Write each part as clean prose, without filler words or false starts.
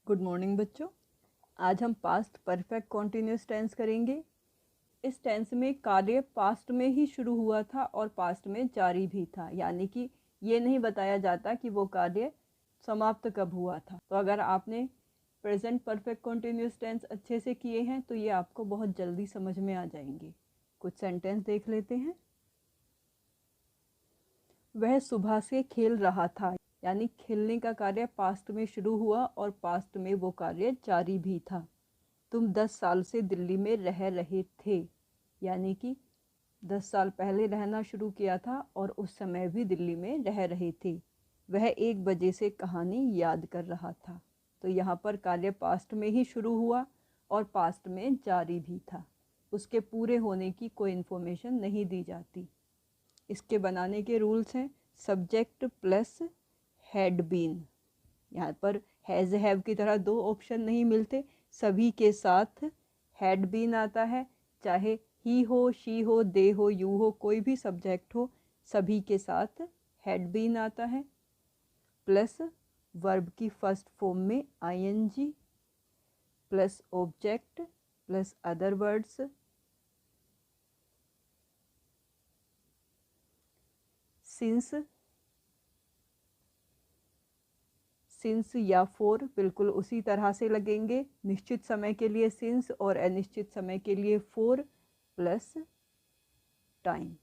Good morning बच्चों। आज हम पास्ट परफेक्ट कॉन्टिन्यूस टेंस करेंगे। इस टेंस में कार्य पास्ट में ही शुरू हुआ था और पास्ट में जारी भी था, यानी कि ये नहीं बताया जाता कि वो कार्य समाप्त कब हुआ था। तो अगर आपने प्रेजेंट परफेक्ट कॉन्टिन्यूस टेंस अच्छे से किए हैं तो ये आपको बहुत जल्दी समझ में आ जाएंगे। कुछ सेंटेंस देख लेते हैं। वह सुबह से खेल रहा था, यानी खेलने का कार्य पास्ट में शुरू हुआ और पास्ट में वो कार्य जारी भी था। तुम 10 साल से दिल्ली में रह रहे थे, यानी कि 10 साल पहले रहना शुरू किया था और उस समय भी दिल्ली में रह रहे थे। वह 1 बजे से कहानी याद कर रहा था। तो यहाँ पर कार्य पास्ट में ही शुरू हुआ और पास्ट में जारी भी था। उसके पूरे होने की कोई इन्फॉर्मेशन नहीं दी जाती। इसके बनाने के रूल्स हैं सब्जेक्ट प्लस हैड बीन। यहाँ पर हैज़ हैव की तरह दो ऑप्शन नहीं मिलते, सभी के साथ हैड बीन आता है। चाहे ही हो, शी हो, दे हो, यू हो, कोई भी सब्जेक्ट हो, सभी के साथ हैड बीन आता है। प्लस वर्ब की फर्स्ट फॉर्म में ING plus object plus other words. Since या फोर बिल्कुल उसी तरह से लगेंगे। निश्चित समय के लिए सिंस और अनिश्चित समय के लिए फोर प्लस टाइम।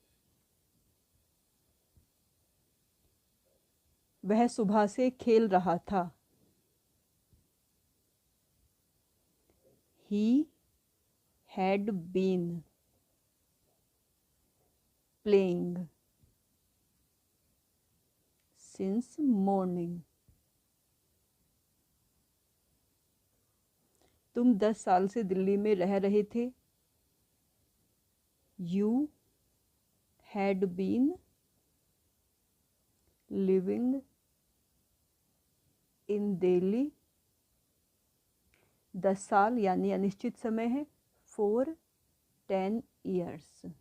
वह सुबह से खेल रहा था। He had been playing since morning. तुम 10 साल से दिल्ली में रह रहे थे। You had been living in Delhi. 10 साल यानी अनिश्चित समय है, फॉर 10 years।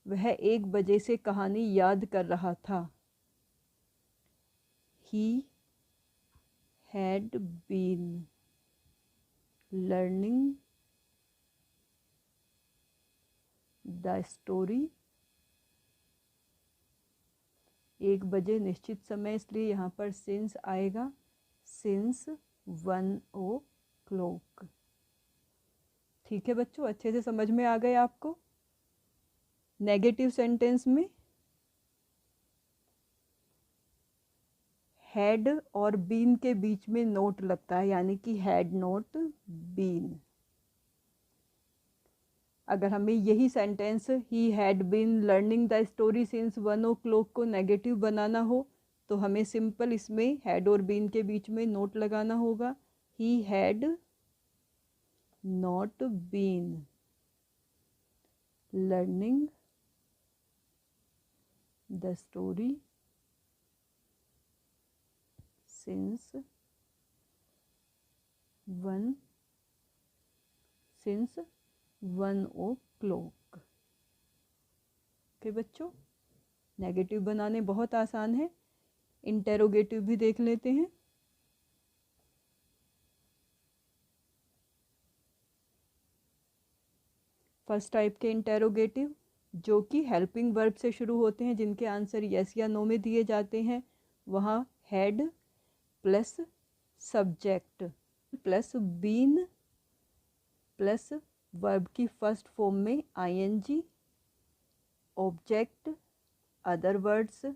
वह 1 बजे से कहानी याद कर रहा था। He had been learning the story. 1 बजे निश्चित समय, इसलिए यहाँ पर सिंस आएगा, सिंस 1 o'clock। ठीक है बच्चों, अच्छे से समझ में आ गए आपको। नेगेटिव सेंटेंस में हैड और बीन के बीच में नोट लगता है, यानी कि हैड नॉट बीन। अगर हमें यही sentence he had been learning the story since 1 o'clock को नेगेटिव बनाना हो तो हमें सिंपल इसमें हैड और बीन के बीच में नोट लगाना होगा। He had not been learning the story since 1 o'clock। Okay बच्चों, नेगेटिव बनाने बहुत आसान है। इंटेरोगेटिव भी देख लेते हैं। फर्स्ट टाइप के इंटेरोगेटिव जो कि हेल्पिंग वर्ब से शुरू होते हैं, जिनके आंसर यस या नो में दिए जाते हैं, वहाँ had plus subject plus been plus verb की फर्स्ट फॉर्म में ING object other words.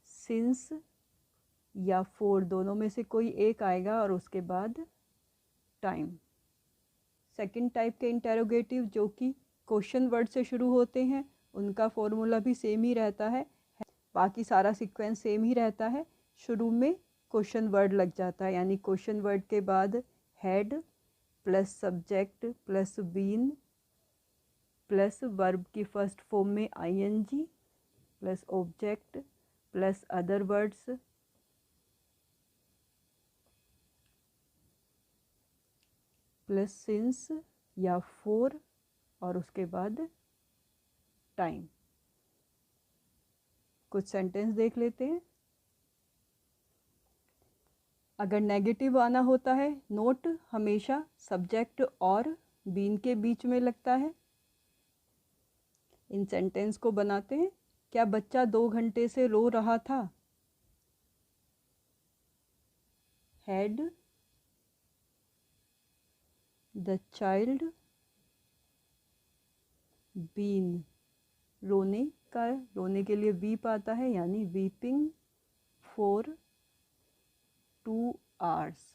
Since या फोर दोनों में से कोई एक आएगा और उसके बाद टाइम। सेकंड टाइप के इंटेरोगेटिव जो कि क्वेश्चन वर्ड से शुरू होते हैं, उनका फॉर्मूला भी सेम ही रहता है, बाकी सारा सीक्वेंस सेम ही रहता है। शुरू में क्वेश्चन वर्ड लग जाता है, यानी क्वेश्चन वर्ड के बाद had plus subject plus been plus verb की फर्स्ट फॉर्म में ING plus object plus other words plus since या फोर और उसके बाद टाइम। कुछ सेंटेंस देख लेते हैं। अगर नेगेटिव आना होता है, नोट हमेशा सब्जेक्ट और बीन के बीच में लगता है। इन सेंटेंस को बनाते हैं। क्या बच्चा 2 घंटे से रो रहा था? हैड द चाइल्ड बीन, रोने के लिए वीप आता है, यानी weeping for 2 hours।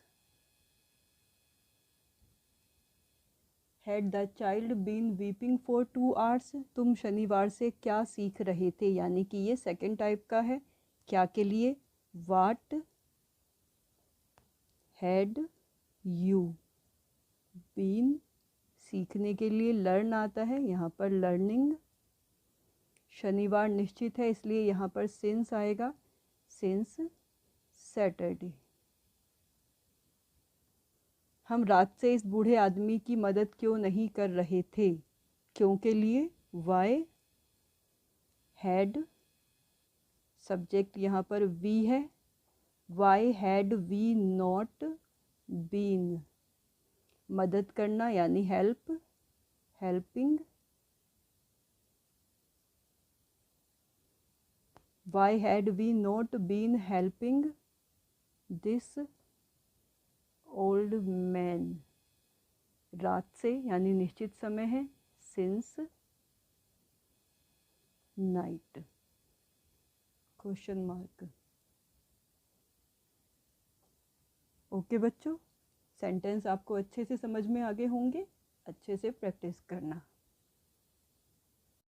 Had the child been weeping for 2 hours। तुम शनिवार से क्या सीख रहे थे, यानी कि ये सेकेंड टाइप का है। क्या के लिए? वाट हैड यू बीन। सीखने के लिए लर्न आता है, यहाँ पर लर्निंग। शनिवार निश्चित है, इसलिए यहाँ पर सिंस आएगा, सिंस सैटरडे। हम रात से इस बूढ़े आदमी की मदद क्यों नहीं कर रहे थे? क्यों के लिए वाई हैड, सब्जेक्ट यहाँ पर वी है, why had we not been. मदद करना यानी help, helping. Why had we not been helping this old man. रात से यानी निश्चित समय है, since night, question mark. Okay बच्चों, सेंटेंस आपको अच्छे से समझ में आ गए होंगे। अच्छे से प्रैक्टिस करना।